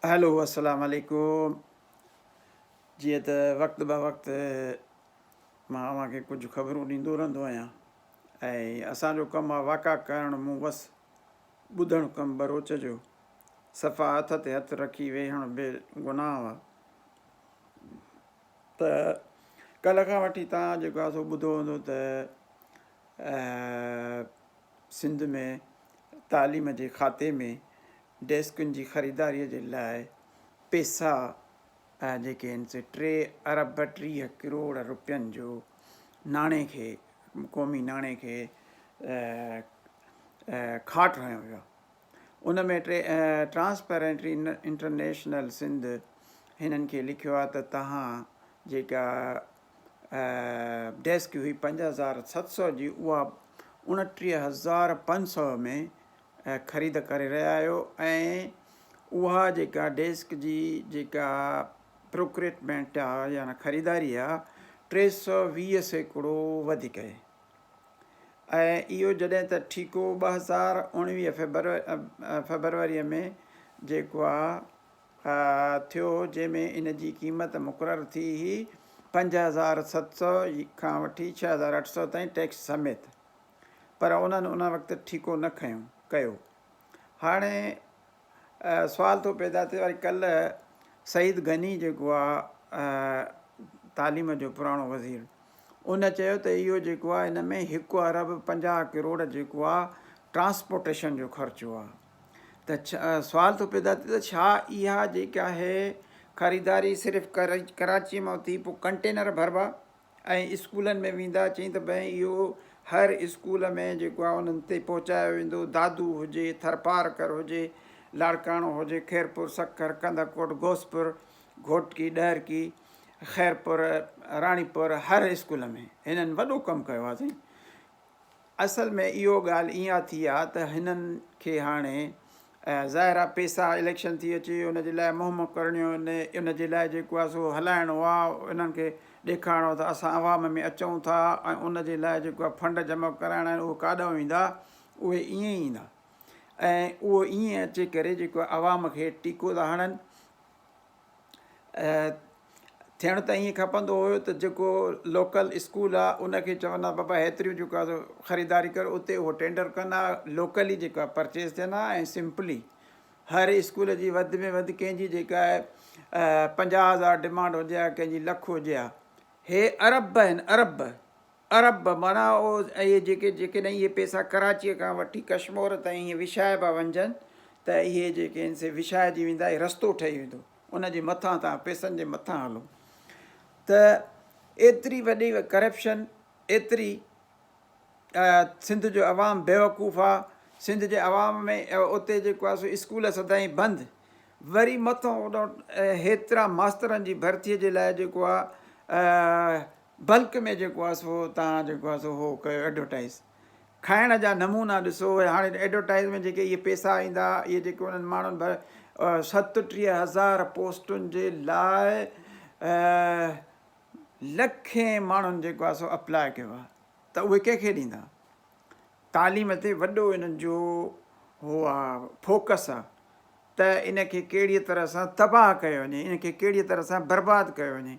Hello अस्सलाम वालेकुम। जीअं त वक़्तु ब वक़्तु मां अव्हांखे कुझु ख़बरूं ॾींदो रहंदो आहियां ऐं असांजो कमु आहे वाक़ा करणु, मूं बसि ॿुधणु कमु बरोच जो। सफ़ा हथ ते हथु रखी वेहणु बे गुनाह आहे। त कल्ह खां वठी तव्हां जेको आहे सो ॿुधो हूंदो त सिंध में तालीम जे खाते में डेस्कुनि जी ख़रीदारीअ जे लाइ पैसा जेके आहिनि से 3 अरब 30 करोड़ रुपयनि जो नाणे खे, क़ौमी नाणे खे खाट रहियो वियो। उन में ट्रांसपेरेंटली इंटरनेशनल सिंध हिननि खे लिखियो आहे त तव्हां जेका डेस्क हुई 5700 जी, उहा 29,500 में ख़रीद करे रहिया आहियो ऐं उहा जेका डेस्क जी जेका प्रोक्रेटमेंट आहे या ख़रीदारी आहे 320 सैकड़ो वधीक आहे। ऐं इहो जॾहिं त ठीको 2019 फेबरवरीअ में जेको आहे थियो, जंहिंमें इन जी क़ीमत मुक़ररु थी हुई 5,700 खां वठी 6,800 ताईं टैक्स समेत, पर उन्हनि उन वक़्तु ठीको न कयो। हाणे सुवाल थो पैदा थिए, वरी कल्ह सईद गनी जेको आहे तालीम जो पुराणो वज़ीर, उन चयो त इहो जेको आहे इन में 1 अरब 50 करोड़ जेको आहे ट्रांसपोर्टेशन जो ख़र्चो आहे। त सुवाल थो पैदा थिए त छा इहा जेका आहे ख़रीदारी सिर्फ़ु कराची मां थी, पोइ कंटेनर भरबा ऐं स्कूलनि में वेंदा, चई त भई इहो हर स्कूल में जेको आहे उन्हनि ते पहुचायो वेंदो। दादू हुजे, थरपारकर हुजे, लाड़काणो हुजे, खैरपुर सखर, कंदकोट, घोसपुर, घोटकी, ॾहरकी, ख़ैरपुर, राणीपुर, हर स्कूल में हिननि वॾो कमु कयो आहे। साईं, असल में इहो ॻाल्हि ईअं थी आहे त हिननि खे हाणे ज़ाहिर आहे पैसा, इलेक्शन थी अचे, उनजे लाइ मुहिम करणियूं आहिनि, उनजे लाइ जेको आहे सो हलाइणो आहे, इन्हनि खे ॾेखारिणो त असां अवाम में अचूं था ऐं उनजे लाइ जेको आहे फंड जमा कराइणा आहिनि। उहो काॾां ईंदा, उहे ईअं ई ईंदा ऐं उहो ईअं अची करे जेको आहे अवाम खे टीको था हणनि। थियणु त ईअं खपंदो हुयो त जेको लोकल स्कूल आहे उनखे चवंदा बाबा हेतिरियूं जेको आहे ख़रीदारी कर, उते उहो टेंडर कंदा, लोकली जेको आहे परचेस थियंदा ऐं सिंपली हर स्कूल जी वधि में वधि कंहिंजी जेका आहे 50,000 डिमांड हुजे हा, कंहिंजी 1,00,000 हुजे हा। हे अरब आहिनि, अरब माना उहो इहे जेके न इहे पैसा कराचीअ खां वठी कश्मीर ताईं इहे विछाइबा वञनि त इहे जेके आहिनि से विछाइजी वेंदा, इहे रस्तो ठही वेंदो, उनजे मथां तव्हां पैसनि जे मथां हलो। त एतिरी वॾी करप्शन, एतिरी सिंध जो अवाम बेवकूफ़ आहे। सिंध जे अवाम में उते जेको आहे सो स्कूल सदाईं बंदि, वरी मथां ओॾो हेतिरा मास्तरनि जी भर्तीअ जे लाइ जेको आहे बल्क में जेको आहे सो तव्हां जेको आहे सो उहो कयो एडवर्टाइज़। खाइण जा नमूना ॾिसो। हाणे एडवर्टाइज़ में जेके इहे पैसा ईंदा, इहे जेके उन्हनि माण्हुनि 37,000 पोस्टुनि जे लाइ लखें माण्हुनि जेको आहे सो अप्लाए कयो आहे, त उहे कंहिंखे ॾींदा? तालीम ते वॾो इन्हनि जो उहो आहे फोकस आहे त इनखे कहिड़ीअ तरह सां तबाह कयो वञे, इनखे कहिड़ीअ तरह सां बर्बादु कयो वञे।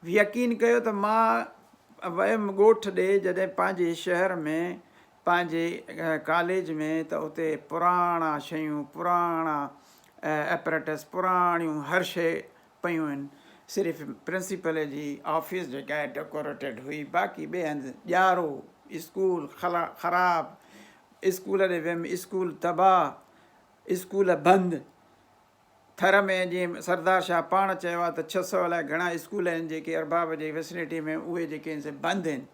यकीन कयो त मां वियुमि ॻोठ ॾे, जॾहिं पंहिंजे शहर में पंहिंजे कॉलेज में, त उते पुराणा शयूं, पुराणा एपरेटस, पुराणियूं हर शइ पियूं आहिनि। सिर्फ़ु प्रिंसिपल जी ऑफिस जेका आहे डेकोरेटेड हुई, बाक़ी ॿिए हंधि ॼारो, स्कूल ख़राबु, स्कूल ॾे वियुमि, स्कूल तबाह, स्कूल बंदि। थर में जीअं सरदार शाह पाण चयो आहे त 600 अलाए घणा स्कूल आहिनि जेके अरबाब जे विसिनिटी में, उहे जेके आहिनि से बंदि आहिनि।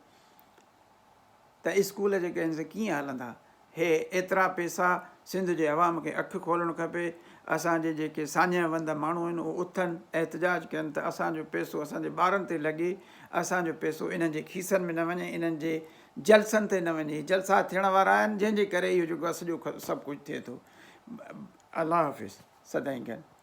त स्कूल जेके आहिनि से कीअं हलंदा? हे एतिरा पैसा सिंध जे अवाम खे अखि खोलणु खपे। असांजे जेके सान्यवंद माण्हू आहिनि उहे उथनि, एहतिजाज कनि त असांजो पैसो असांजे ॿारनि ते लॻे, असांजो पैसो इन्हनि जे खीसनि में न वञे, इन्हनि जे जलसनि ते न वञे। जलसा थियण वारा आहिनि, जंहिंजे करे इहो जेको आहे सॼो सभु कुझु थिए थो। अलाह हाफ़िज़। सदाईं गॾु।